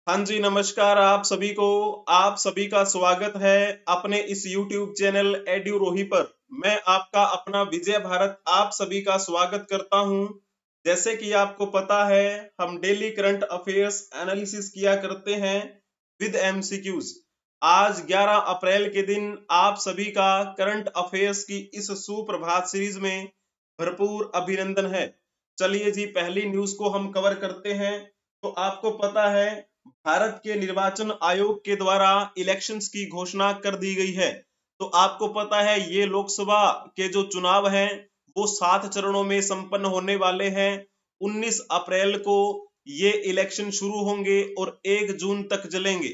हाँ जी, नमस्कार आप सभी का स्वागत है अपने इस YouTube चैनल एड्यूरोही पर। मैं आपका अपना विजय भारत आप सभी का स्वागत करता हूं। जैसे कि आपको पता है, हम डेली करंट अफेयर्स एनालिसिस किया करते हैं विद एमसीक्यूज। आज 11 अप्रैल के दिन आप सभी का करंट अफेयर्स की इस सुप्रभात सीरीज में भरपूर अभिनंदन है। चलिए जी, पहली न्यूज को हम कवर करते हैं। तो आपको पता है, भारत के निर्वाचन आयोग के द्वारा इलेक्शंस की घोषणा कर दी गई है। तो आपको पता है, ये लोकसभा के जो चुनाव हैं वो 7 चरणों में संपन्न होने वाले हैं। 19 अप्रैल को ये इलेक्शन शुरू होंगे और 1 जून तक चलेंगे।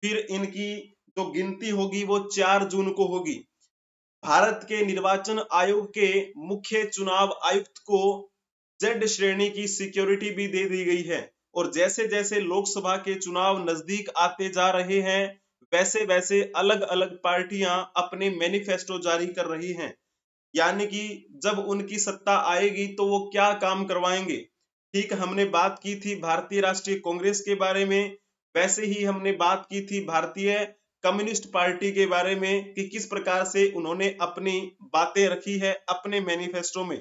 फिर इनकी जो गिनती होगी वो 4 जून को होगी। भारत के निर्वाचन आयोग के मुख्य चुनाव आयुक्त को जेड श्रेणी की सिक्योरिटी भी दे दी गई है। और जैसे जैसे लोकसभा के चुनाव नजदीक आते जा रहे हैं, वैसे वैसे अलग अलग पार्टियां अपने मैनिफेस्टो जारी कर रही हैं। यानी कि जब उनकी सत्ता आएगी तो वो क्या काम करवाएंगे। ठीक, हमने बात की थी भारतीय राष्ट्रीय कांग्रेस के बारे में, वैसे ही हमने बात की थी भारतीय कम्युनिस्ट पार्टी के बारे में कि किस प्रकार से उन्होंने अपनी बातें रखी है अपने मैनिफेस्टो में।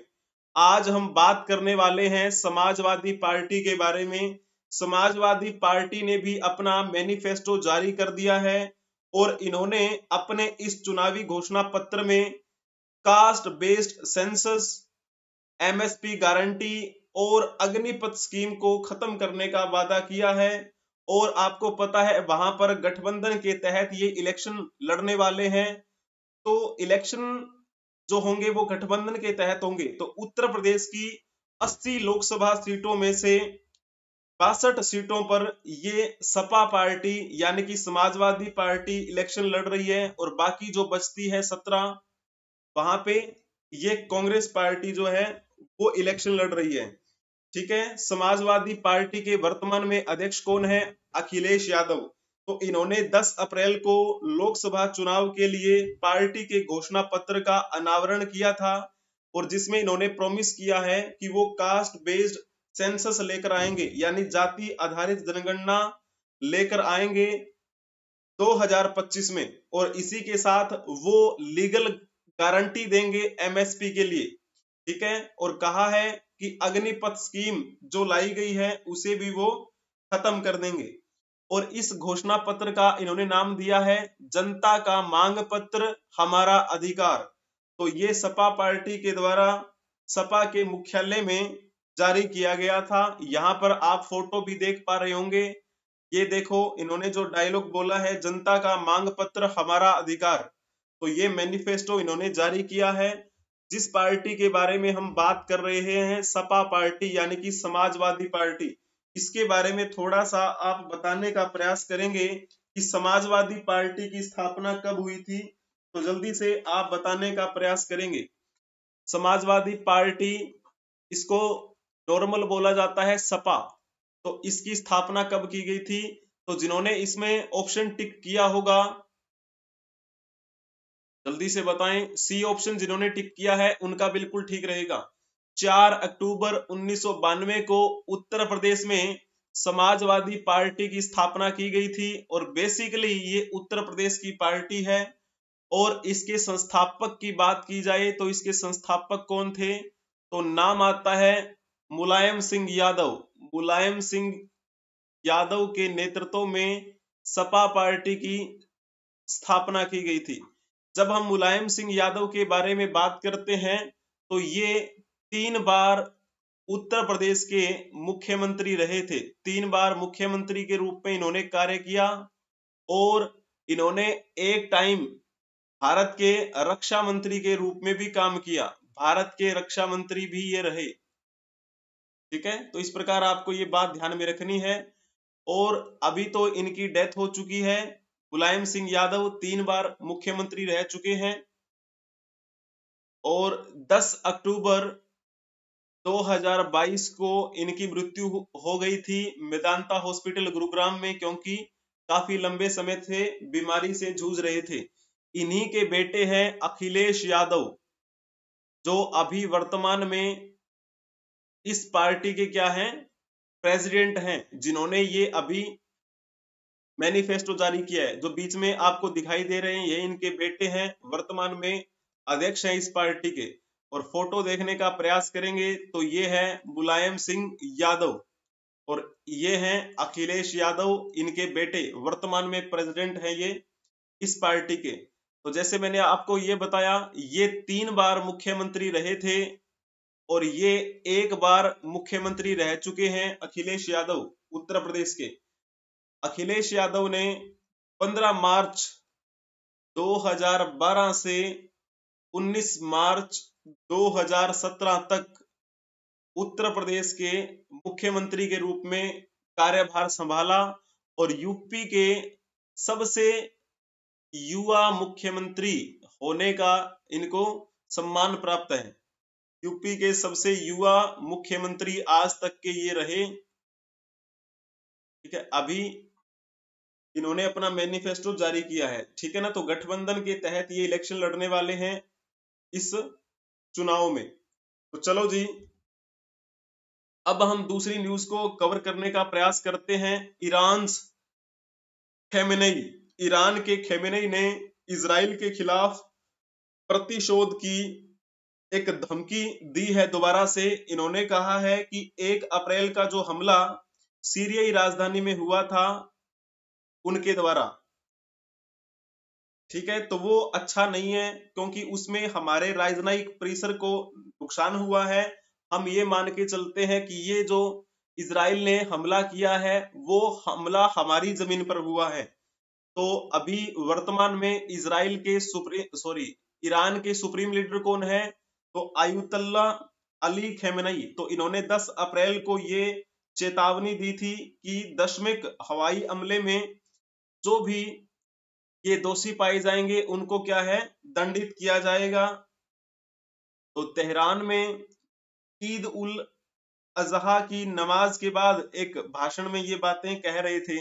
आज हम बात करने वाले हैं समाजवादी पार्टी के बारे में। समाजवादी पार्टी ने भी अपना मैनिफेस्टो जारी कर दिया है और इन्होंने अपने इस चुनावी घोषणा पत्र में caste based census, MSP guarantee और अग्निपथ स्कीम को खत्म करने का वादा किया है। और आपको पता है, वहां पर गठबंधन के तहत ये इलेक्शन लड़ने वाले हैं। तो इलेक्शन जो होंगे वो गठबंधन के तहत होंगे। तो उत्तर प्रदेश की 80 लोकसभा सीटों में से 62 सीटों पर ये सपा पार्टी यानी कि समाजवादी पार्टी इलेक्शन लड़ रही है और बाकी जो बचती है 17, वहां पे ये कांग्रेस पार्टी जो है वो इलेक्शन लड़ रही है। ठीक है, समाजवादी पार्टी के वर्तमान में अध्यक्ष कौन है? अखिलेश यादव। तो इन्होंने 10 अप्रैल को लोकसभा चुनाव के लिए पार्टी के घोषणा पत्र का अनावरण किया था और जिसमें इन्होंने प्रॉमिस किया है कि वो कास्ट बेस्ड सेंसस लेकर आएंगे, यानी जाति आधारित जनगणना लेकर आएंगे 2025 में। और इसी के साथ वो लीगल गारंटी देंगे एमएसपी के लिए। ठीक है, और कहा है कि अग्निपथ स्कीम जो लाई गई है उसे भी वो खत्म कर देंगे। और इस घोषणा पत्र का इन्होंने नाम दिया है जनता का मांग पत्र हमारा अधिकार। तो ये सपा पार्टी के द्वारा सपा के मुख्यालय में जारी किया गया था। यहाँ पर आप फोटो भी देख पा रहे होंगे। ये देखो, इन्होंने जो डायलॉग बोला है जनता का मांग पत्र हमारा अधिकार, तो ये मैनिफेस्टो इन्होंने जारी किया है। जिस पार्टी के बारे में हम बात कर रहे हैं, सपा पार्टी यानी कि समाजवादी पार्टी, इसके बारे में थोड़ा सा आप बताने का प्रयास करेंगे कि समाजवादी पार्टी की स्थापना कब हुई थी। तो जल्दी से आप बताने का प्रयास करेंगे। समाजवादी पार्टी, इसको नॉर्मल बोला जाता है सपा। तो इसकी स्थापना कब की गई थी? तो जिन्होंने इसमें ऑप्शन टिक किया होगा जल्दी से बताएं। सी ऑप्शन जिन्होंने टिक किया है उनका बिल्कुल ठीक रहेगा। 4 अक्टूबर 1992 को उत्तर प्रदेश में समाजवादी पार्टी की स्थापना की गई थी और बेसिकली ये उत्तर प्रदेश की पार्टी है। और इसके संस्थापक की बात की जाए तो इसके संस्थापक कौन थे? तो नाम आता है मुलायम सिंह यादव। मुलायम सिंह यादव के नेतृत्व में सपा पार्टी की स्थापना की गई थी। जब हम मुलायम सिंह यादव के बारे में बात करते हैं तो ये 3 बार उत्तर प्रदेश के मुख्यमंत्री रहे थे। 3 बार मुख्यमंत्री के रूप में इन्होंने कार्य किया और इन्होंने एक टाइम भारत के रक्षा मंत्री के रूप में भी काम किया। भारत के रक्षा मंत्री भी ये रहे। ठीक है, तो इस प्रकार आपको ये बात ध्यान में रखनी है। और अभी तो इनकी डेथ हो चुकी है। मुलायम सिंह यादव 3 बार मुख्यमंत्री रह चुके हैं। और 10 अक्टूबर 2022 को इनकी मृत्यु हो गई थी मेदांता हॉस्पिटल गुरुग्राम में, क्योंकि काफी लंबे समय से बीमारी से जूझ रहे थे। इन्हीं के बेटे हैं अखिलेश यादव, जो अभी वर्तमान में इस पार्टी के क्या हैं? प्रेसिडेंट हैं, जिन्होंने ये अभी मैनिफेस्टो जारी किया है। जो बीच में आपको दिखाई दे रहे हैं ये इनके बेटे हैं, वर्तमान में अध्यक्ष हैं इस पार्टी के। और फोटो देखने का प्रयास करेंगे तो ये है मुलायम सिंह यादव और ये हैं अखिलेश यादव, इनके बेटे, वर्तमान में प्रेसिडेंट हैं ये इस पार्टी के। तो जैसे मैंने आपको ये बताया, ये 3 बार मुख्यमंत्री रहे थे और ये 1 बार मुख्यमंत्री रह चुके हैं अखिलेश यादव उत्तर प्रदेश के। अखिलेश यादव ने 15 मार्च 2012 से 19 मार्च 2017 तक उत्तर प्रदेश के मुख्यमंत्री के रूप में कार्यभार संभाला और यूपी के सबसे युवा मुख्यमंत्री होने का इनको सम्मान प्राप्त है। यूपी के सबसे युवा मुख्यमंत्री आज तक के ये रहे। ठीक है, अभी इन्होंने अपना मैनिफेस्टो जारी किया है। ठीक है ना, तो गठबंधन के तहत ये इलेक्शन लड़ने वाले हैं इस चुनाव में। तो चलो जी, अब हम दूसरी न्यूज को कवर करने का प्रयास करते हैं। ईरान के खेमेनेई ने इजराइल के खिलाफ प्रतिशोध की एक धमकी दी है दोबारा से। इन्होंने कहा है कि 1 अप्रैल का जो हमला सीरियाई राजधानी में हुआ था उनके द्वारा, ठीक है, तो वो अच्छा नहीं है क्योंकि उसमें हमारे राजनयिक परिसर को नुकसान हुआ है। हम ये मान के चलते हैं कि ये जो इजराइल ने हमला किया है वो हमला हमारी जमीन पर हुआ है। तो अभी वर्तमान में ईरान के सुप्रीम लीडर कौन है? तो आयतुल्ला अली खamenei। तो इन्होंने 10 अप्रैल को ये चेतावनी दी थी कि दशमिक हवाई हमले में जो भी ये दोषी पाए जाएंगे उनको क्या है, दंडित किया जाएगा। तो तेहरान में ईद उल अजहा की नमाज के बाद एक भाषण में ये बातें कह रहे थे,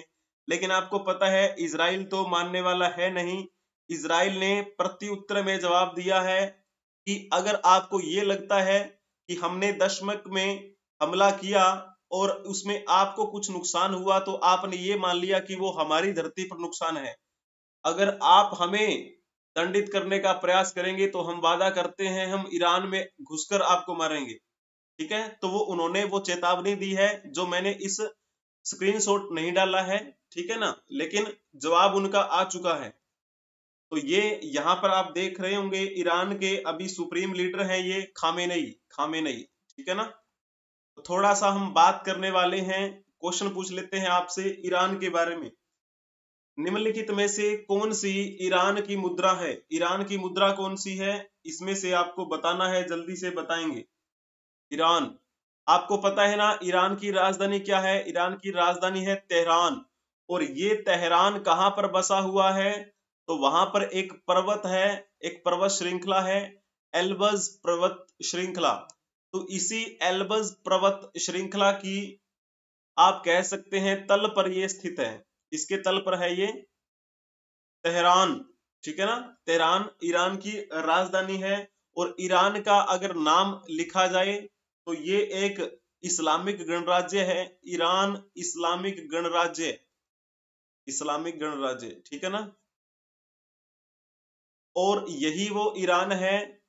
लेकिन आपको पता है इजराइल तो मानने वाला है नहीं। इजराइल ने प्रत्युत्तर में जवाब दिया है कि अगर आपको ये लगता है कि हमने दशमक में हमला किया और उसमें आपको कुछ नुकसान हुआ तो आपने ये मान लिया कि वो हमारी धरती पर नुकसान है। अगर आप हमें दंडित करने का प्रयास करेंगे तो हम वादा करते हैं हम ईरान में घुसकर आपको मारेंगे। ठीक है, तो उन्होंने वो चेतावनी दी है जो मैंने इस स्क्रीनशॉट नहीं डाला है, ठीक है ना, लेकिन जवाब उनका आ चुका है। तो ये यहाँ पर आप देख रहे होंगे ईरान के अभी सुप्रीम लीडर हैं ये खामेनेई, ठीक है ना। तो थोड़ा सा हम बात करने वाले हैं, क्वेश्चन पूछ लेते हैं आपसे ईरान के बारे में। निम्नलिखित में से कौन सी ईरान की मुद्रा है? ईरान की मुद्रा कौन सी है इसमें से आपको बताना है, जल्दी से बताएंगे। ईरान, आपको पता है ना ईरान की राजधानी क्या है? ईरान की राजधानी है तेहरान। और ये तेहरान कहां पर बसा हुआ है? तो वहां पर एक पर्वत है, एक पर्वत श्रृंखला है, एल्बर्स पर्वत श्रृंखला। तो इसी एल्बर्स पर्वत श्रृंखला की आप कह सकते हैं तल पर ये स्थित है। इसके तल पर है ये तेहरान, ठीक है ना। तेहरान ईरान की राजधानी है और ईरान का अगर नाम लिखा जाए तो ये एक इस्लामिक गणराज्य है। ईरान इस्लामिक गणराज्य, ठीक है ना। और यही वो ईरान है,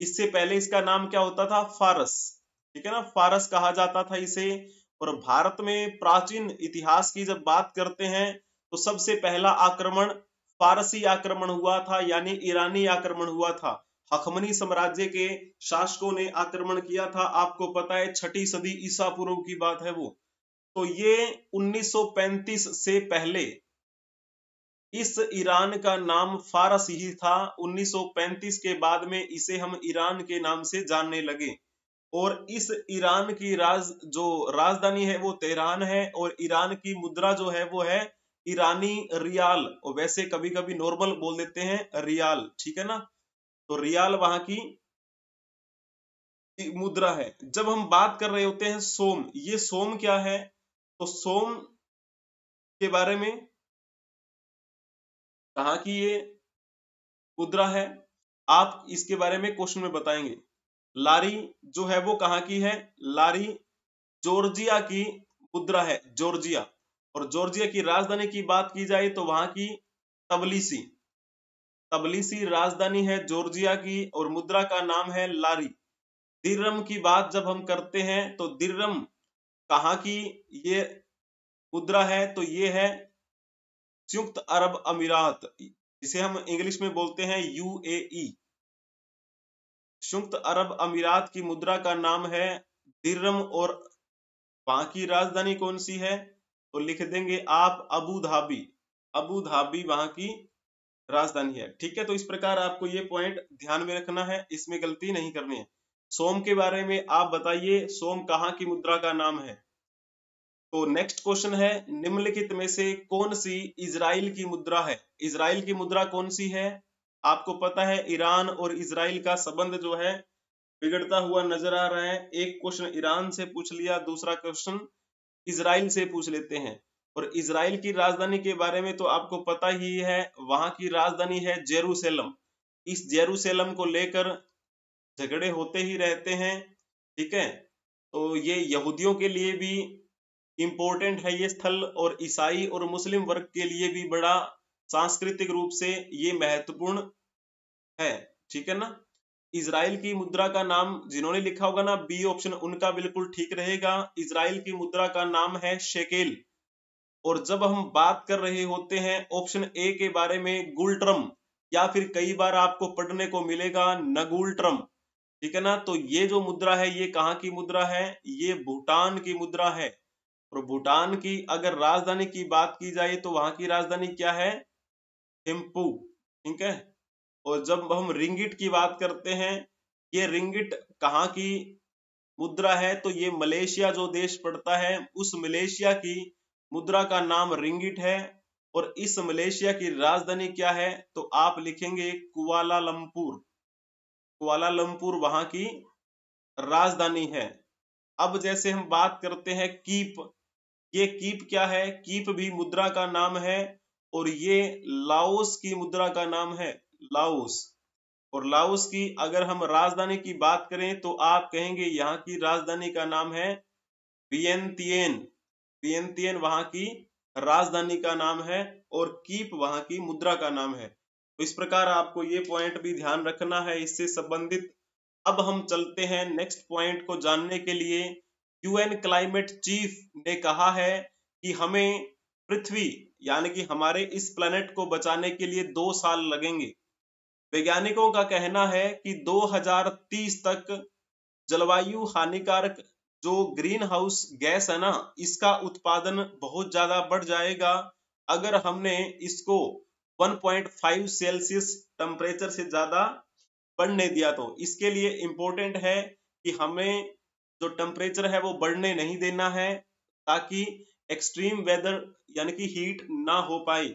इससे पहले इसका नाम क्या होता था? फारस, ठीक है ना, फारस कहा जाता था इसे। और भारत में प्राचीन इतिहास की जब बात करते हैं तो सबसे पहला आक्रमण फारसी आक्रमण हुआ था, यानी ईरानी आक्रमण हुआ था। हखमनी साम्राज्य के शासकों ने आक्रमण किया था, आपको पता है 6ठी सदी ईसा पूर्व की बात है वो। तो ये 1935 से पहले इस ईरान का नाम फारस ही था। 1935 के बाद में इसे हम ईरान के नाम से जानने लगे। और इस ईरान की जो राजधानी है वो तेहरान है और ईरान की मुद्रा जो है वो है ईरानी रियाल, और वैसे कभी कभी नॉर्मल बोल देते हैं रियाल, ठीक है ना। तो रियाल वहां की मुद्रा है। जब हम बात कर रहे होते हैं सोम, ये सोम क्या है? तो सोम के बारे में, कहाँ की ये मुद्रा है, आप इसके बारे में क्वेश्चन में बताएंगे। लारी जो है वो कहाँ की है? लारी जॉर्जिया की मुद्रा है, जॉर्जिया। और जॉर्जिया की राजधानी की बात की जाए तो वहां की तबलिसी, तबलिसी राजधानी है जॉर्जिया की और मुद्रा का नाम है लारी। दिर्हम की बात जब हम करते हैं तो दिर्हम कहाँ की ये मुद्रा है, तो ये है संयुक्त अरब अमीरात, जिसे हम इंग्लिश में बोलते हैं यूएई। संयुक्त अरब अमीरात की मुद्रा का नाम है दिर्हम और वहां की राजधानी कौन सी है, तो लिख देंगे आप अबू धाबी। अबू धाबी वहां की राजधानी है। ठीक है, तो इस प्रकार आपको ये पॉइंट ध्यान में रखना है, इसमें गलती नहीं करनी है। सोम के बारे में आप बताइए, सोम कहाँ की मुद्रा का नाम है। तो नेक्स्ट क्वेश्चन है, निम्नलिखित में से कौन सी इजराइल की मुद्रा है। इजराइल की मुद्रा कौन सी है, आपको पता है ईरान और इजराइल का संबंध जो है बिगड़ता हुआ नजर आ रहा है। एक क्वेश्चन ईरान से पूछ लिया, दूसरा क्वेश्चन इजराइल से पूछ लेते हैं। और इजराइल की राजधानी के बारे में तो आपको पता ही है, वहां की राजधानी है जेरूशलेम। इस जेरूशलेम को लेकर झगड़े होते ही रहते हैं। ठीक है, तो ये यहूदियों के लिए भी इंपॉर्टेंट है ये स्थल, और ईसाई और मुस्लिम वर्ग के लिए भी बड़ा सांस्कृतिक रूप से ये महत्वपूर्ण है। ठीक है ना। इजराइल की मुद्रा का नाम, जिन्होंने लिखा होगा ना बी ऑप्शन, उनका बिल्कुल ठीक रहेगा। इजराइल की मुद्रा का नाम है शेकेल। और जब हम बात कर रहे होते हैं ऑप्शन ए के बारे में, गुलट्रम, या फिर कई बार आपको पढ़ने को मिलेगा नगुलट्रम। ठीक है ना, तो ये जो मुद्रा है ये कहाँ की मुद्रा है, ये भूटान की मुद्रा है। और भूटान की अगर राजधानी की बात की जाए तो वहां की राजधानी क्या है, थिम्पू। ठीक है, और जब हम रिंगिट की बात करते हैं, ये रिंगिट कहाँ की मुद्रा है, तो ये मलेशिया जो देश पड़ता है उस मलेशिया की मुद्रा का नाम रिंगिट है। और इस मलेशिया की राजधानी क्या है, तो आप लिखेंगे कुआलालंपुर। कुआलालंपुर वहां की राजधानी है। अब जैसे हम बात करते हैं कीप, ये कीप क्या है, कीप भी मुद्रा का नाम है और ये लाओस की मुद्रा का नाम है, लाओस। और लाओस की अगर हम राजधानी की बात करें तो आप कहेंगे यहाँ की राजधानी का नाम है वियंतियन। वियंतियन वहां की राजधानी का नाम है और कीप वहां की मुद्रा का नाम है। तो इस प्रकार आपको ये पॉइंट भी ध्यान रखना है इससे संबंधित। अब हम चलते हैं नेक्स्ट पॉइंट को जानने के लिए। यूएन क्लाइमेट चीफ ने कहा है कि हमें पृथ्वी यानी कि हमारे इस प्लेनेट को बचाने के लिए 2 साल लगेंगे। वैज्ञानिकों का कहना है कि 2030 तक जलवायु हानिकारक जो ग्रीन हाउस गैस है ना, इसका उत्पादन बहुत ज्यादा बढ़ जाएगा अगर हमने इसको 1.5 सेल्सियस टेम्परेचर से ज्यादा बढ़ने दिया। तो इसके लिए इंपॉर्टेंट है कि हमें जो टेम्परेचर है वो बढ़ने नहीं देना है, ताकि एक्सट्रीम वेदर यानी कि हीट ना हो पाए।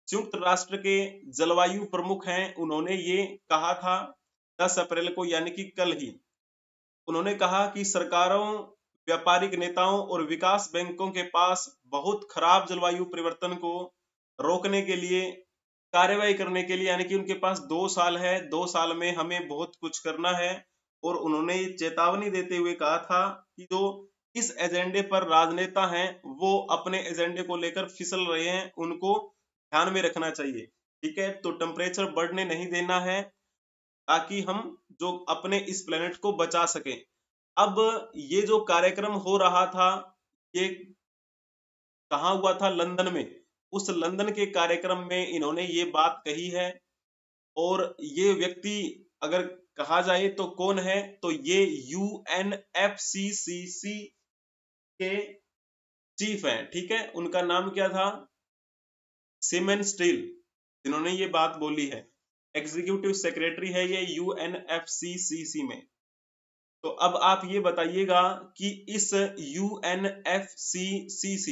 संयुक्त राष्ट्र के जलवायु प्रमुख हैं, उन्होंने ये कहा था 10 अप्रैल को यानी कि कल ही। उन्होंने कहा कि सरकारों, व्यापारिक नेताओं और विकास बैंकों के पास बहुत खराब जलवायु परिवर्तन को रोकने के लिए, कार्रवाई करने के लिए, यानी कि उनके पास 2 साल है, 2 साल में हमें बहुत कुछ करना है। और उन्होंने चेतावनी देते हुए कहा था कि जो इस एजेंडे पर राजनेता हैं वो अपने एजेंडे को लेकर फिसल रहे हैं, उनको ध्यान में रखना चाहिए। ठीक है, तो टेम्परेचर बढ़ने नहीं देना है ताकि हम जो अपने इस प्लेनेट को बचा सकें। अब ये जो कार्यक्रम हो रहा था ये कहाँ हुआ था, लंदन में। उस लंदन के कार्यक्रम में इन्होंने ये बात कही है। और ये व्यक्ति अगर कहा जाए तो कौन है, तो ये UNFCCC के चीफ हैं। ठीक है, उनका नाम क्या था, सिमन स्टील, जिन्होंने ये बात बोली है। एग्जीक्यूटिव सेक्रेटरी है ये UNFCCC में। तो अब आप ये बताइएगा कि इस UNFCCC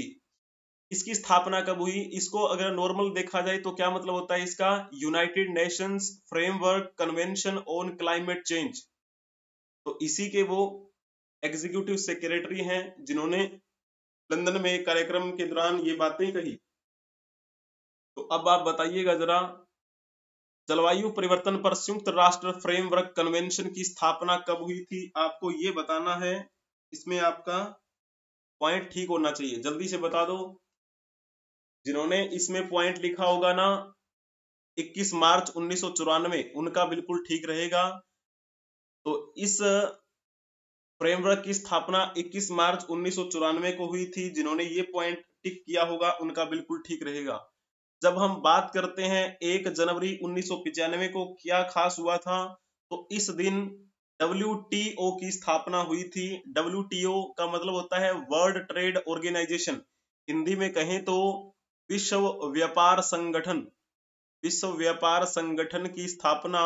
इसकी स्थापना कब हुई। इसको अगर नॉर्मल देखा जाए तो क्या मतलब होता है इसका, United Nations framework convention on climate change. तो इसी के वो एग्जीक्यूटिव सेक्रेटरी हैं जिन्होंने लंदन में एक कार्यक्रम के दौरान ये बातें कही। तो अब आप बताइएगा जरा, जलवायु परिवर्तन पर संयुक्त राष्ट्र फ्रेमवर्क कन्वेंशन की स्थापना कब हुई थी, आपको ये बताना है। इसमें आपका पॉइंट ठीक होना चाहिए, जल्दी से बता दो। जिन्होंने इसमें पॉइंट लिखा होगा ना 21 मार्च 1994, उनका बिल्कुल ठीक रहेगा। तो इस फ्रेमवर्क की स्थापना 21 मार्च 1994 को हुई थी। जिन्होंने ये पॉइंट टिक किया होगा उनका बिल्कुल ठीक रहेगा। जब हम बात करते हैं 1 जनवरी 1995 को क्या खास हुआ था, तो इस दिन WTO की स्थापना हुई थी। WTO का मतलब होता है वर्ल्ड ट्रेड ऑर्गेनाइजेशन, हिंदी में कहें तो विश्व व्यापार संगठन। विश्व व्यापार संगठन की स्थापना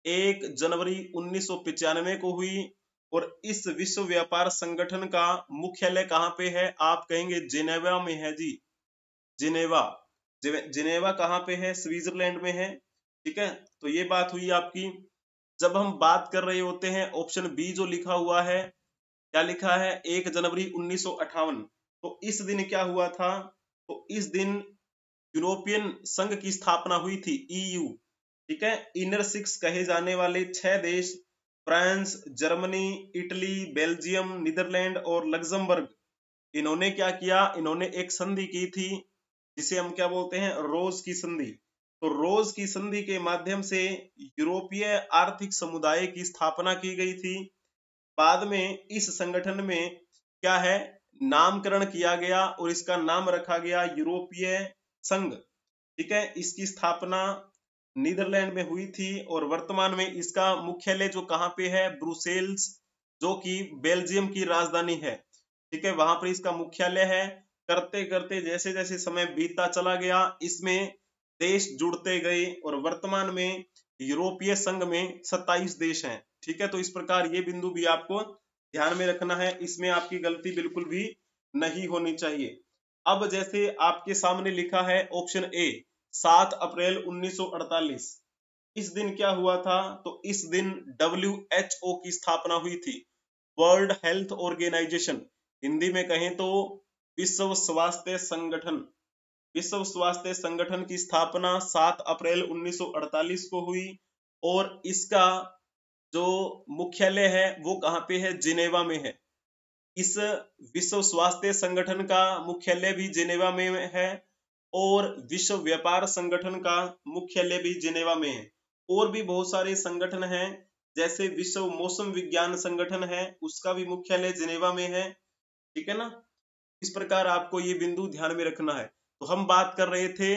1 जनवरी 1995 को हुई। और इस विश्व व्यापार संगठन का मुख्यालय कहाँ पे है? आप कहेंगे जिनेवा में है जी, जिनेवा। जिनेवा कहाँ पे है? स्विट्जरलैंड में है। ठीक है, तो ये बात हुई आपकी। जब हम बात कर रहे होते हैं ऑप्शन बी जो लिखा हुआ है, क्या लिखा है? 1 जनवरी 1958। तो इस दिन क्या हुआ था? तो इस दिन यूरोपियन संघ की स्थापना हुई थी, EU। ठीक है, इनर 6 कहे जाने वाले 6 देश, France, Germany, Italy, Belgium, Netherland और लग्जमबर्ग, इन्होंने क्या किया? इन्होंने एक संधि की थी जिसे हम क्या बोलते हैं? रोज की संधि। तो रोज की संधि के माध्यम से यूरोपीय आर्थिक समुदाय की स्थापना की गई थी। बाद में इस संगठन में क्या है? नामकरण किया गया और इसका नाम रखा गया यूरोपीय संघ। ठीक है, इसकी स्थापना नीदरलैंड में हुई थी और वर्तमान में इसका मुख्यालय जो कहाँ पे है? ब्रुसेल्स, जो कि बेल्जियम की राजधानी है। ठीक है, वहां पर इसका मुख्यालय है। करते करते जैसे जैसे समय बीतता चला गया, इसमें देश जुड़ते गए और वर्तमान में यूरोपीय संघ में 27 देश हैं। ठीक है, तो इस प्रकार ये बिंदु भी आपको ध्यान में रखना है, इसमें आपकी गलती बिल्कुल भी नहीं होनी चाहिए। अब जैसे आपके सामने लिखा है ऑप्शन ए, 7 अप्रैल 1948, इस दिन क्या हुआ था? तो इस दिन WHO की स्थापना हुई थी, वर्ल्ड हेल्थ ऑर्गेनाइजेशन, हिंदी में कहें तो विश्व स्वास्थ्य संगठन। विश्व स्वास्थ्य संगठन की स्थापना 7 अप्रैल 1948 को हुई और इसका जो मुख्यालय है वो कहाँ पे है? जिनेवा में है। इस विश्व स्वास्थ्य संगठन का मुख्यालय भी जिनेवा में है और विश्व व्यापार संगठन का मुख्यालय भी जिनेवा में है। और भी बहुत सारे संगठन हैं, जैसे विश्व मौसम विज्ञान संगठन है, उसका भी मुख्यालय जिनेवा में है। ठीक है ना, इस प्रकार आपको ये बिंदु ध्यान में रखना है। तो हम बात कर रहे थे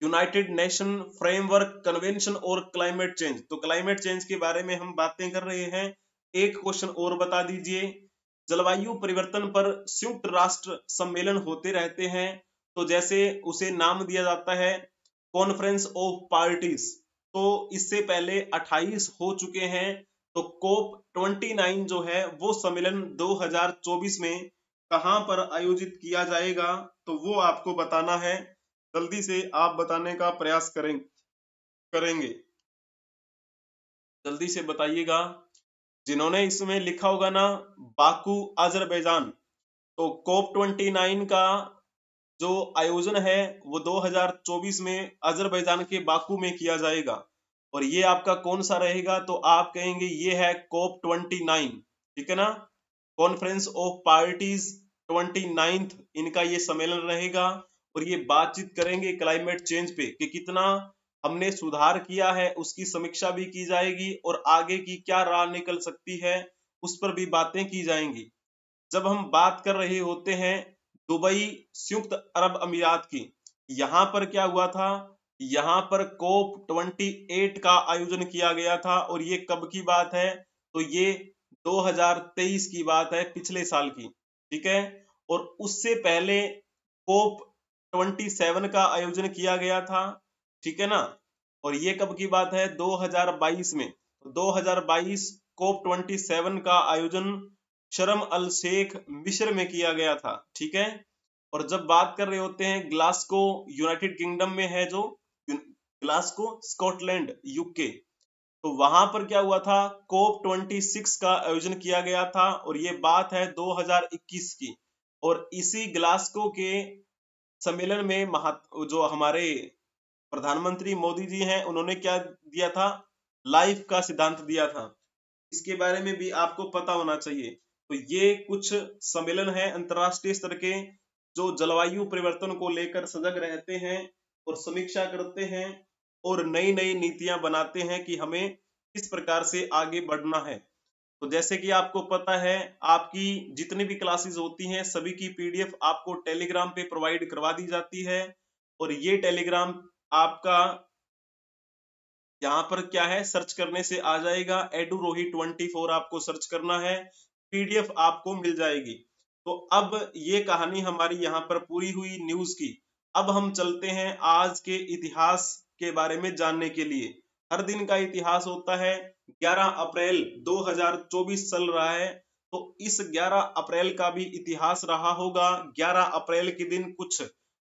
यूनाइटेड नेशन फ्रेमवर्क कन्वेंशन और क्लाइमेट चेंज। तो क्लाइमेट चेंज के बारे में हम बातें कर रहे हैं। एक क्वेश्चन और बता दीजिए, जलवायु परिवर्तन पर संयुक्त राष्ट्र सम्मेलन होते रहते हैं, तो जैसे उसे नाम दिया जाता है कॉन्फ्रेंस ऑफ पार्टीज। तो इससे पहले 28 हो चुके हैं। तो COP 29 जो है वो सम्मेलन 2024 में कहां पर आयोजित किया जाएगा, तो वो आपको बताना है। जल्दी से आप बताने का प्रयास करेंगे, जल्दी से बताइएगा। जिन्होंने इसमें लिखा होगा ना बाकू अजरबैजान, तो COP 29 का जो आयोजन है वो 2024 में अजरबैजान के बाकू में किया जाएगा। और ये आपका कौन सा रहेगा? तो आप कहेंगे ये है COP 29। ठीक है ना, कॉन्फ्रेंस ऑफ पार्टीज 29th इनका ये सम्मेलन रहेगा और ये बातचीत करेंगे क्लाइमेट चेंज पे कि कितना हमने सुधार किया है, उसकी समीक्षा भी की जाएगी और आगे की क्या राह निकल सकती है उस पर भी बातें की जाएंगी। जब हम बात कर रहे होते हैं दुबई संयुक्त अरब अमीरात की, यहाँ पर क्या हुआ था? यहाँ पर COP 28 का आयोजन किया गया था और ये कब की बात है? तो ये 2023 की बात है, पिछले साल की। ठीक है, और उससे पहले COP 27 का आयोजन किया गया था। ठीक है ना, और ये कब की बात है? 2022 में। 2022 COP 27 का आयोजन शर्म अल शेख मिस्र में किया गया था। ठीक है, और जब बात कर रहे होते हैं ग्लासगो यूनाइटेड किंगडम में है, जो ग्लासगो स्कॉटलैंड UK, तो वहां पर क्या हुआ था? COP 26 का आयोजन किया गया था और ये बात है 2021 की। और इसी ग्लासगो के सम्मेलन में जो हमारे प्रधानमंत्री मोदी जी हैं, उन्होंने क्या दिया था? लाइफ का सिद्धांत दिया था। इसके बारे में भी आपको पता होना चाहिए। तो ये कुछ सम्मेलन है अंतरराष्ट्रीय स्तर के जो जलवायु परिवर्तन को लेकर सजग रहते हैं और समीक्षा करते हैं और नई नई नीतियां बनाते हैं कि हमें किस प्रकार से आगे बढ़ना है। तो जैसे कि आपको पता है, आपकी जितनी भी क्लासेस होती हैं सभी की पीडीएफ आपको टेलीग्राम पे प्रोवाइड करवा दी जाती है। और ये टेलीग्राम आपका यहाँ पर क्या है, सर्च करने से आ जाएगा, edurohi24 आपको सर्च करना है, पीडीएफ आपको मिल जाएगी। तो अब ये कहानी हमारी यहाँ पर पूरी हुई न्यूज की। अब हम चलते हैं आज के इतिहास के बारे में जानने के लिए। हर दिन का इतिहास होता है। 11 अप्रैल 2024 चल रहा है, तो इस 11 अप्रैल का भी इतिहास रहा होगा। 11 अप्रैल के दिन कुछ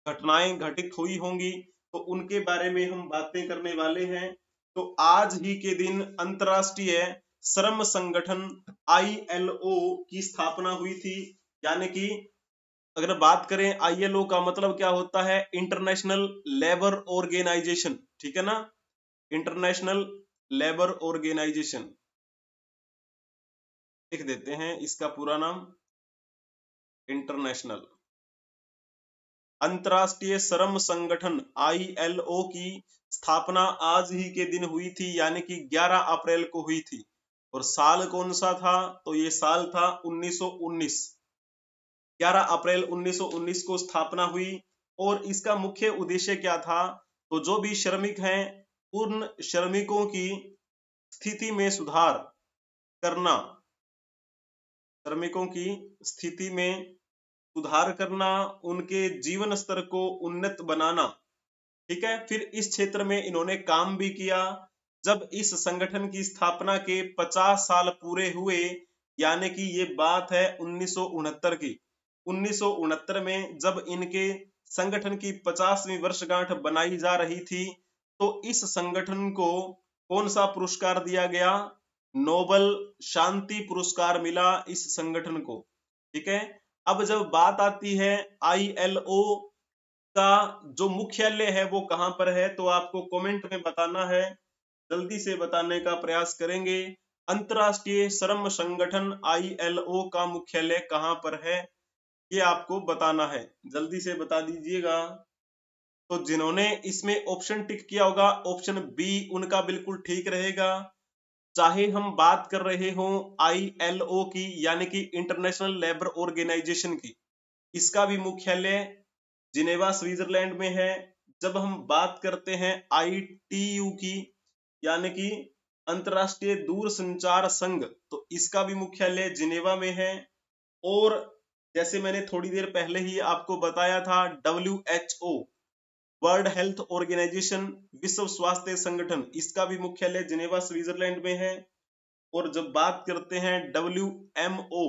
घटनाएं घटित हुई होंगी, तो उनके बारे में हम बातें करने वाले हैं। तो आज ही के दिन अंतरराष्ट्रीय श्रम संगठन ILO की स्थापना हुई थी। यानी कि अगर बात करें ILO का मतलब क्या होता है, इंटरनेशनल लेबर ऑर्गेनाइजेशन, ठीक है ना, इंटरनेशनल लेबर ऑर्गेनाइजेशन लिख देते हैं इसका पूरा नाम, इंटरनेशनल अंतरराष्ट्रीय श्रम संगठन ILO की स्थापना आज ही के दिन हुई थी, यानी कि 11 अप्रैल को हुई थी। और साल कौन सा था, तो ये साल था 1919। 11 अप्रैल 1919 को स्थापना हुई। और इसका मुख्य उद्देश्य क्या था, तो जो भी श्रमिक हैं उन श्रमिकों की स्थिति में सुधार करना, श्रमिकों की स्थिति में सुधार करना, उनके जीवन स्तर को उन्नत बनाना, ठीक है। फिर इस क्षेत्र में इन्होंने काम भी किया। जब इस संगठन की स्थापना के 50 साल पूरे हुए, यानी कि ये बात है 1969 की। 1969 में जब इनके संगठन की 50वीं वर्षगांठ बनाई जा रही थी, तो इस संगठन को कौन सा पुरस्कार दिया गया, नोबेल शांति पुरस्कार मिला इस संगठन को, ठीक है। अब जब बात आती है ILO का जो मुख्यालय है वो कहां पर है, तो आपको कमेंट में बताना है, जल्दी से बताने का प्रयास करेंगे। अंतरराष्ट्रीय श्रम संगठन ILO का मुख्यालय कहां पर है, ये आपको बताना है, जल्दी से बता दीजिएगा। तो जिन्होंने इसमें ऑप्शन टिक किया होगा, ऑप्शन बी उनका बिल्कुल ठीक रहेगा। चाहे हम बात कर रहे हो ILO की, यानी कि इंटरनेशनल लेबर ऑर्गेनाइजेशन की, इसका भी मुख्यालय जिनेवा स्विट्जरलैंड में है। जब हम बात करते हैं ITU की, यानी कि अंतरराष्ट्रीय दूरसंचार संघ, तो इसका भी मुख्यालय जिनेवा में है। और जैसे मैंने थोड़ी देर पहले ही आपको बताया था, WHO वर्ल्ड हेल्थ ऑर्गेनाइजेशन, विश्व स्वास्थ्य संगठन, इसका भी मुख्यालय जिनेवा स्विट्जरलैंड में है। और जब बात करते हैं WMO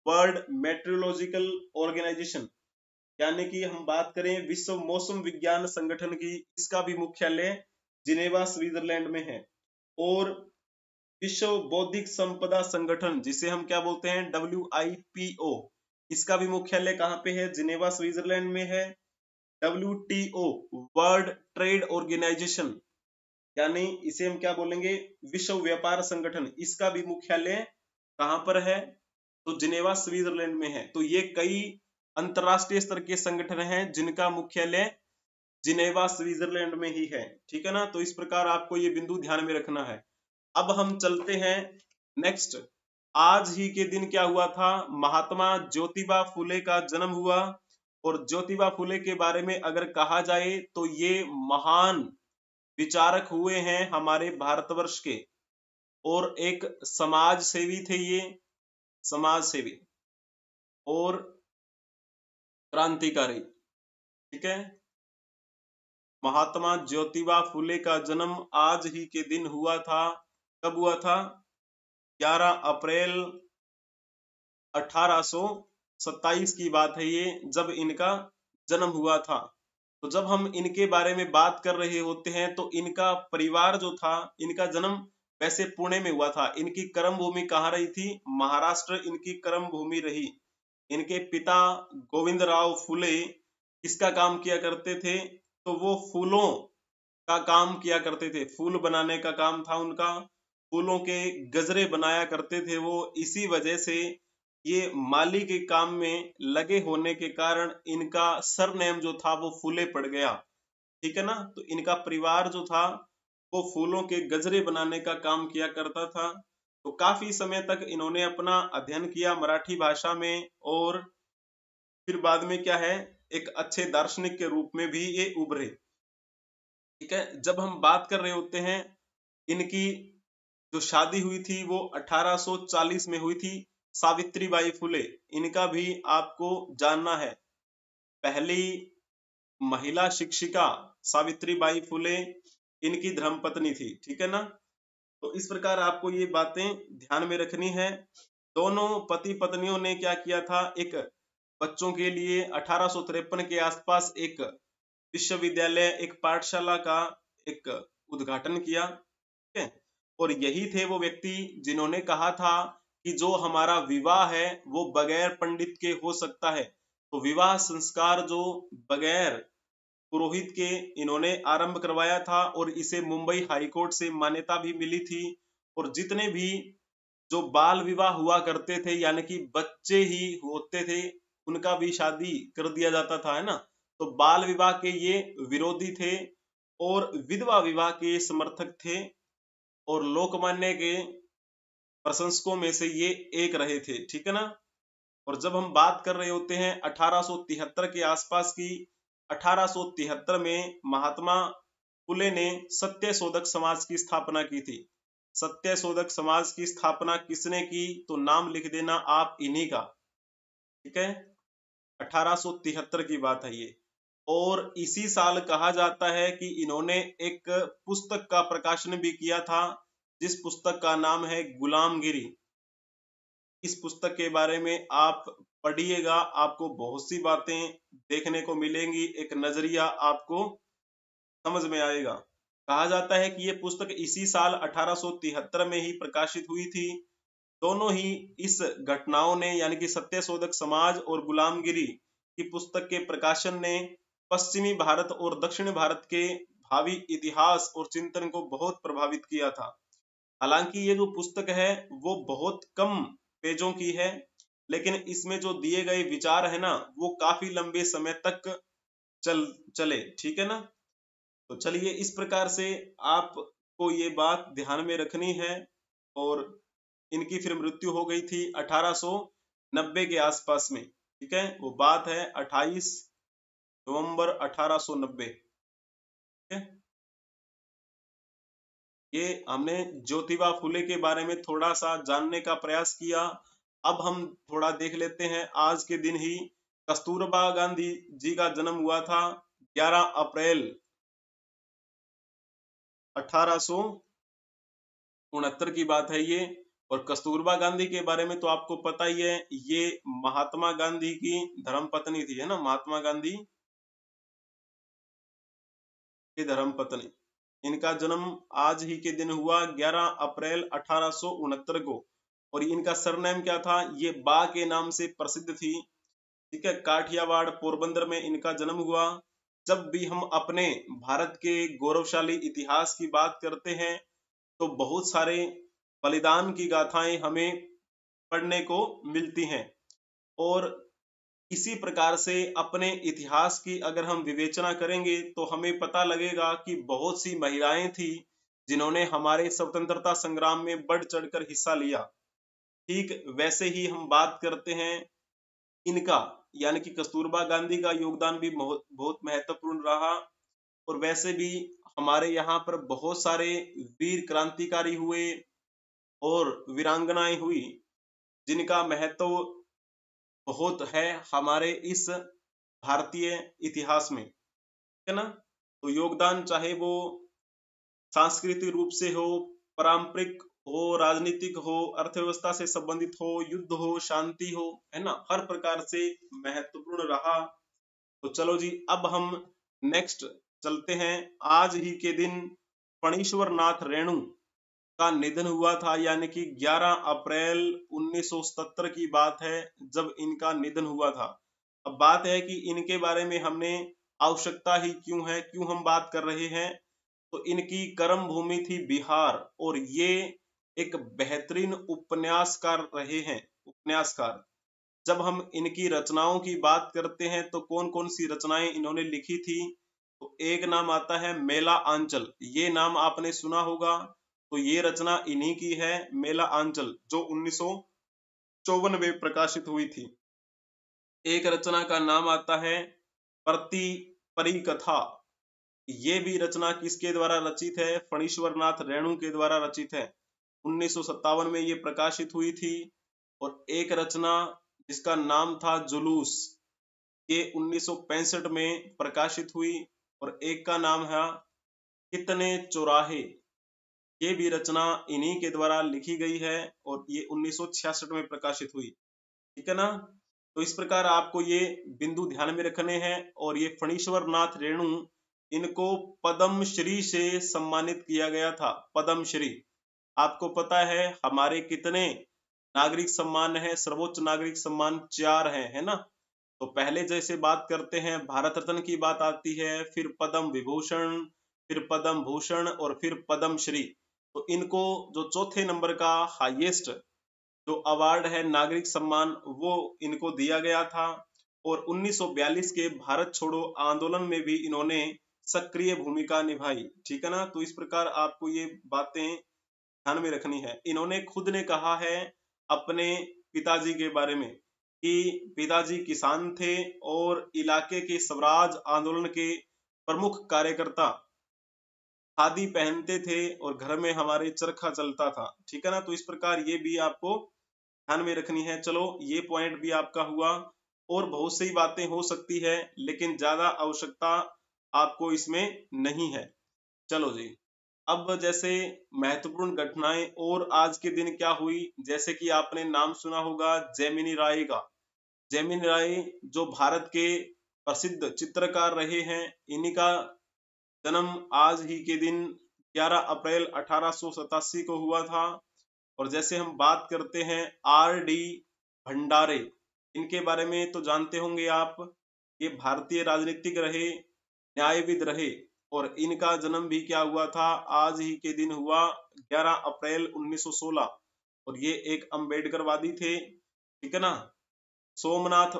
वर्ल्ड मेट्रोलॉजिकल ऑर्गेनाइजेशन, यानी कि हम बात करें विश्व मौसम विज्ञान संगठन की, इसका भी मुख्यालय जिनेवा स्विट्जरलैंड में है। और विश्व बौद्धिक संपदा संगठन, जिसे हम क्या बोलते हैं, WIPO, इसका भी मुख्यालय कहां पे है, जिनेवा स्विट्जरलैंड में है। WTO वर्ल्ड ट्रेड ऑर्गेनाइजेशन, यानी इसे हम क्या बोलेंगे, विश्व व्यापार संगठन, इसका भी मुख्यालय कहां पर है, तो जिनेवा स्विट्जरलैंड में है। तो ये कई अंतरराष्ट्रीय स्तर के संगठन हैं जिनका मुख्यालय जिनेवा स्विट्जरलैंड में ही है, ठीक है ना। तो इस प्रकार आपको ये बिंदु ध्यान में रखना है। अब हम चलते हैं नेक्स्ट। आज ही के दिन क्या हुआ था, महात्मा ज्योतिबा फुले का जन्म हुआ। और ज्योतिबा फुले के बारे में अगर कहा जाए तो ये महान विचारक हुए हैं हमारे भारतवर्ष के, और एक समाज सेवी थे ये, समाज सेवी और क्रांतिकारी, ठीक है। महात्मा ज्योतिबा फुले का जन्म आज ही के दिन हुआ था। कब हुआ था, 11 अप्रैल 1827 की बात है ये, जब इनका जन्म हुआ था। तो जब हम इनके बारे में बात कर रहे होते हैं, तो इनका परिवार जो था, इनका जन्म वैसे पुणे में हुआ था। इनकी कर्म भूमि कहाँ रही थी, महाराष्ट्र इनकी कर्म भूमि रही। इनके पिता गोविंदराव फुले किसका काम किया करते थे, तो वो फूलों का काम किया करते थे, फूल बनाने का काम था उनका, फूलों के गजरे बनाया करते थे वो। इसी वजह से ये माली के काम में लगे होने के कारण इनका सरनेम जो था वो फूले पड़ गया। ठीक है ना। तो इनका परिवार जो था वो फूलों के गजरे बनाने का काम किया करता था। तो काफी समय तक इन्होंने अपना अध्ययन किया मराठी भाषा में, और फिर बाद में क्या है, एक अच्छे दार्शनिक के रूप में भी ये उभरे। ठीक है। जब हम बात कर रहे होते हैं, इनकी जो शादी हुई थी वो 1840 में हुई थी सावित्रीबाई फुले। इनका भी आपको जानना है, पहली महिला शिक्षिका सावित्रीबाई फुले इनकी धर्मपत्नी थी। ठीक है ना। तो इस प्रकार आपको ये बातें ध्यान में रखनी है। दोनों पति पत्नियों ने क्या किया था, एक बच्चों के लिए 1853 के आसपास एक विश्वविद्यालय, एक पाठशाला का एक उद्घाटन किया। ठीक है। और यही थे वो व्यक्ति जिन्होंने कहा था कि जो हमारा विवाह है वो बगैर पंडित के हो सकता है। तो विवाह संस्कार जो बगैर पुरोहित के इन्होंने आरंभ करवाया था, और इसे मुंबई हाईकोर्ट से मान्यता भी मिली थी। और जितने भी जो बाल विवाह हुआ करते थे, यानी कि बच्चे ही होते थे, उनका भी शादी कर दिया जाता था, है ना। तो बाल विवाह के ये विरोधी थे और विधवा विवाह के समर्थक थे, और लोकमान्य के प्रशंसकों में से ये एक रहे थे। ठीक है ना। और जब हम बात कर रहे होते हैं 1873 के आसपास की, 1873 में महात्मा फुले ने सत्य शोधक समाज की स्थापना की थी। सत्य शोधक समाज की स्थापना किसने की, तो नाम लिख देना आप इन्हीं का। ठीक है। 1873 की बात है ये। और इसी साल कहा जाता है कि इन्होंने एक पुस्तक का प्रकाशन भी किया था, जिस पुस्तक का नाम है गुलामगिरी। इस पुस्तक के बारे में आप पढ़िएगा, आपको बहुत सी बातें देखने को मिलेंगी, एक नजरिया आपको समझ में आएगा। कहा जाता है कि ये पुस्तक इसी साल 1873 में ही प्रकाशित हुई थी। दोनों ही इस घटनाओं ने, यानी कि सत्य शोधक समाज और गुलामगिरी की पुस्तक के प्रकाशन ने पश्चिमी भारत और दक्षिण भारत के भावी इतिहास और चिंतन को बहुत प्रभावित किया था। हालांकि ये जो पुस्तक है वो बहुत कम पेजों की है, लेकिन इसमें जो दिए गए विचार है ना, वो काफी लंबे समय तक चले। ठीक है ना। तो चलिए, इस प्रकार से आपको ये बात ध्यान में रखनी है। और इनकी फिर मृत्यु हो गई थी 1890 के आसपास में। ठीक है। वो बात है 28 नवंबर 1890। ठीक है। ये हमने ज्योतिबा फुले के बारे में थोड़ा सा जानने का प्रयास किया। अब हम थोड़ा देख लेते हैं, आज के दिन ही कस्तूरबा गांधी जी का जन्म हुआ था, 11 अप्रैल 1869 की बात है ये। और कस्तूरबा गांधी के बारे में तो आपको पता ही है, ये महात्मा गांधी की धर्मपत्नी थी, है ना। महात्मा गांधी की धर्मपत्नी। इनका जन्म आज ही के दिन हुआ 11 अप्रैल 1869 को। और इनका सरनेम क्या था, ये बा के नाम से प्रसिद्ध थी। ठीक है। काठियावाड़ पोरबंदर में इनका जन्म हुआ। जब भी हम अपने भारत के गौरवशाली इतिहास की बात करते हैं, तो बहुत सारे बलिदान की गाथाएं हमें पढ़ने को मिलती हैं। और इसी प्रकार से अपने इतिहास की अगर हम विवेचना करेंगे, तो हमें पता लगेगा कि बहुत सी महिलाएं थी जिन्होंने हमारे स्वतंत्रता संग्राम में बढ़ चढ़कर हिस्सा लिया। ठीक वैसे ही हम बात करते हैं इनका, यानी कि कस्तूरबा गांधी का योगदान भी बहुत महत्वपूर्ण रहा। और वैसे भी हमारे यहाँ पर बहुत सारे वीर क्रांतिकारी हुए और वीरांगनाएं हुई, जिनका महत्व बहुत है हमारे इस भारतीय इतिहास में। है ना। तो योगदान चाहे वो सांस्कृतिक रूप से हो, पारंपरिक हो, राजनीतिक हो, अर्थव्यवस्था से संबंधित हो, युद्ध हो, शांति हो, है ना, हर प्रकार से महत्वपूर्ण रहा। तो चलो जी, अब हम नेक्स्ट चलते हैं। आज ही के दिन फणीश्वर नाथ रेणु का निधन हुआ था, यानी कि 11 अप्रैल 1977 की बात है जब इनका निधन हुआ था। अब बात है कि इनके बारे में हमने आवश्यकता ही क्यों है, क्यों हम बात कर रहे हैं। तो इनकी कर्म भूमि थी बिहार, और ये एक बेहतरीन उपन्यासकार रहे हैं, उपन्यासकार। जब हम इनकी रचनाओं की बात करते हैं तो कौन कौन सी रचनाएं इन्होंने लिखी थी, तो एक नाम आता है मेला आंचल, ये नाम आपने सुना होगा। तो ये रचना इन्हीं की है, मेला आंचल, जो 1954 में प्रकाशित हुई थी। एक रचना का नाम आता है प्रति परिकथा, ये भी रचना किसके द्वारा रचित है, फणीश्वर नाथ रेणु के द्वारा रचित है। 1957 में ये प्रकाशित हुई थी। और एक रचना जिसका नाम था जुलूस, ये 1965 में प्रकाशित हुई। और एक का नाम है कितने चौराहे, ये भी रचना इन्हीं के द्वारा लिखी गई है और ये 1966 में प्रकाशित हुई। ठीक है ना। तो इस प्रकार आपको ये बिंदु ध्यान में रखने हैं। और ये फणीश्वर नाथ रेणु, इनको पद्म श्री से सम्मानित किया गया था, पद्म श्री। आपको पता है हमारे कितने नागरिक सम्मान है, सर्वोच्च नागरिक सम्मान 4 है ना। तो पहले जैसे बात करते हैं भारत रत्न की बात आती है, फिर पद्म विभूषण, फिर पद्म भूषण और फिर पद्म श्री। तो इनको जो चौथे नंबर का हाईएस्ट जो अवार्ड है नागरिक सम्मान, वो इनको दिया गया था। और 1942 के भारत छोड़ो आंदोलन में भी इन्होंने सक्रिय भूमिका निभाई। ठीक है ना। तो इस प्रकार आपको ये बातें ध्यान में रखनी है। इन्होंने खुद ने कहा है अपने पिताजी के बारे में कि पिताजी किसान थे और इलाके के स्वराज आंदोलन के प्रमुख कार्यकर्ता, खादी पहनते थे और घर में हमारे चरखा चलता था। ठीक है ना। तो इस प्रकार ये भी आपको ध्यान में रखनी है। चलो ये पॉइंट भी आपका हुआ। और बहुत सी बातें हो सकती है लेकिन ज्यादा आवश्यकता आपको इसमें नहीं है। चलो जी, अब जैसे महत्वपूर्ण घटनाएं और आज के दिन क्या हुई, जैसे कि आपने नाम सुना होगा जेमिनी राय का। जेमिनी राय जो भारत के प्रसिद्ध चित्रकार रहे हैं, इन्हीं का जन्म आज ही के दिन 11 अप्रैल 1887 को हुआ था। और जैसे हम बात करते हैं R.D. भंडारे, इनके बारे में तो जानते होंगे आप। ये भारतीय राजनीतिक रहे, न्यायविद रहे। और इनका जन्म भी क्या हुआ था, आज ही के दिन हुआ, 11 अप्रैल 1916। और ये एक अम्बेडकरवादी थे। ठीक है ना। सोमनाथ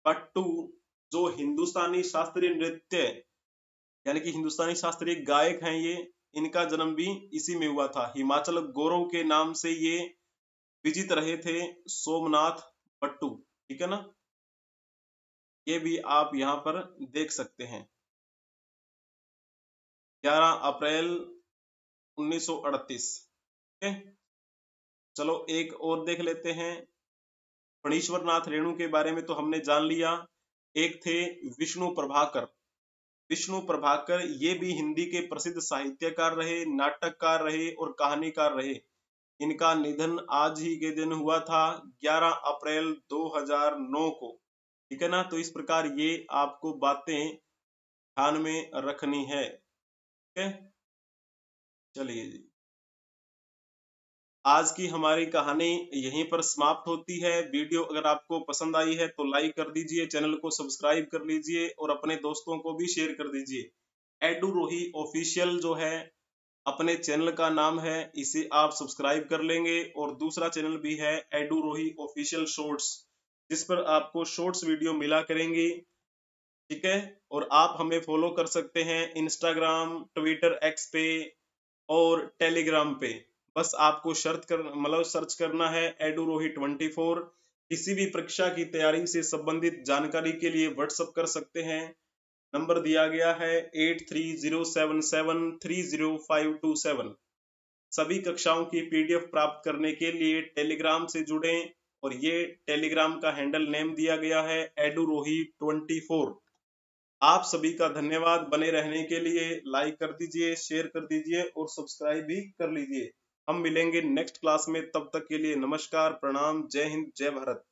बट्टू जो हिंदुस्तानी शास्त्रीय नृत्य यानी कि हिंदुस्तानी शास्त्रीय गायक हैं, ये इनका जन्म भी इसी में हुआ था। हिमाचल गौरव के नाम से ये विजित रहे थे, सोमनाथ बट्टू। ठीक है ना। ये भी आप यहाँ पर देख सकते हैं, 11 अप्रैल 1938। ठीक है। चलो एक और देख लेते हैं। फणीश्वर नाथ रेणु के बारे में तो हमने जान लिया। एक थे विष्णु प्रभाकर। विष्णु प्रभाकर ये भी हिंदी के प्रसिद्ध साहित्यकार रहे, नाटककार रहे और कहानीकार रहे। इनका निधन आज ही के दिन हुआ था, 11 अप्रैल 2009 को। ठीक है ना। तो इस प्रकार ये आपको बातें ध्यान में रखनी है। ठीक है। चलिए जी, आज की हमारी कहानी यहीं पर समाप्त होती है। वीडियो अगर आपको पसंद आई है तो लाइक कर दीजिए, चैनल को सब्सक्राइब कर लीजिए और अपने दोस्तों को भी शेयर कर दीजिए। एडू रोही ऑफिशियल जो है अपने चैनल का नाम है, इसे आप सब्सक्राइब कर लेंगे। और दूसरा चैनल भी है एडू रोही ऑफिशियल शॉर्ट्स, जिस पर आपको शॉर्ट्स वीडियो मिला करेंगी। ठीक है। और आप हमें फॉलो कर सकते हैं इंस्टाग्राम, ट्विटर, एक्स पे और टेलीग्राम पे। बस आपको सर्च करना है एडू रोही 24। किसी भी परीक्षा की तैयारी से संबंधित जानकारी के लिए व्हाट्सएप कर सकते हैं। नंबर दिया गया है 8307730527। सभी कक्षाओं की PDF प्राप्त करने के लिए टेलीग्राम से जुड़ें। और ये टेलीग्राम का हैंडल नेम दिया गया है एडू रोही 24। आप सभी का धन्यवाद बने रहने के लिए। लाइक कर दीजिए, शेयर कर दीजिए और सब्सक्राइब भी कर लीजिए। हम मिलेंगे नेक्स्ट क्लास में, तब तक के लिए नमस्कार, प्रणाम, जय हिंद, जय भारत।